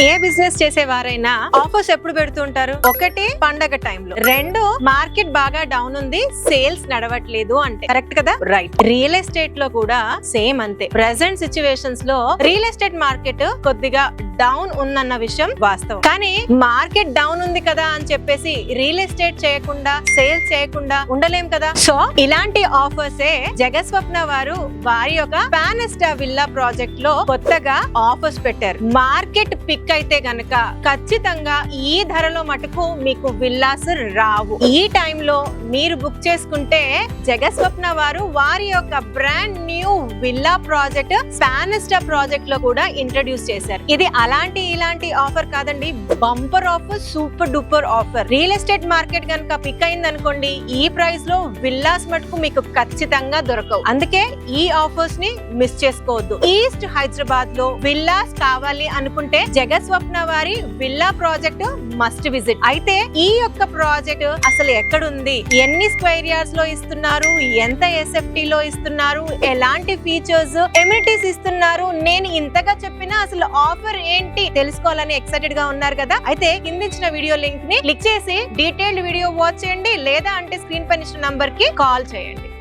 ఏ business చేసేవారైనా offers ఎప్పుడు పెడుతుంటారు? ఒకటి పండగ టైంలో, రెండు మార్కెట్ బాగా డౌన్ ఉంది, సేల్స్ నడవట్లేదు అంటే. కరెక్ట్ కదా? రైట్. రియల్ ఎస్టేట్ లో కూడా సేమ్ అంతే. ప్రెసెంట్ సిచ్యువేషన్స్ లో రియల్ ఎస్టేట్ మార్కెట్ కొద్దిగా డౌన్ ఉందన్న విషయం వాస్తవం. కానీ మార్కెట్ డౌన్ ఉంది కదా అని చెప్పేసి రియల్ ఎస్టేట్ చేయకుండా, సేల్స్ చేయకుండా ఉండలేం కదా. సో ఇలాంటి ఆఫర్సే జగస్వప్న వారు వారి యొక్క పానెస్టా విల్లా ప్రాజెక్ట్ లో కొత్తగా ఆఫర్స్ పెట్టారు. మార్కెట్ పిక్ అయితే గనక ఖచ్చితంగా ఈ ధరలో మటుకు మీకు విల్లాస్ రావు. ఈ టైంలో మీరు బుక్ చేసుకుంటే జగస్వప్న వారు వారి యొక్క బ్రాండ్ న్యూ విల్లా ప్రాజెక్ట్ పానెస్టా ప్రాజెక్ట్ లో కూడా ఇంట్రడ్యూస్ చేశారు. ఇది ఇలాంటి ఆఫర్ కాదండి, bumper offer, super duper offer. Real estate market గనక పిక్ అయింది అనుకోండి, ఈ ప్రైస్ లో విల్లాస్ మటుకు మీకు ఖచ్చితంగా దొరకవు. అందుకే ఈ ఆఫర్స్ ని మిస్ చేసుకోవద్దు. ఈస్ట్ హైదరాబాద్ లో విల్లాస్ కావాలి అనుకుంటే జగస్వప్న వారి విల్లా ప్రాజెక్ట్ మస్ట్ విజిట్. అయితే ఈ యొక్క ప్రాజెక్ట్ అసలు ఎక్కడుంది, ఎన్ని స్క్వేర్ యార్డ్స్ లో ఇస్తున్నారు, ఎంత SFT లో ఇస్తున్నారు, ఎలాంటి ఫీచర్స్, ఎమ్యూనిటీస్ ఇస్తున్నారు, నేను ఇంతగా చెప్పినా అసలు ఆఫర్ ఏంటి తెలుసుకోవాలని ఎక్సైటెడ్ గా ఉన్నారు కదా. అయితే కింద ఇచ్చిన వీడియో లింక్ ని క్లిక్ చేసి డీటెయిల్డ్ వీడియో వాచ్ చేయండి, లేదా అంటే స్క్రీన్ పైన ఇచ్చిన నంబర్ కి కాల్ చేయండి.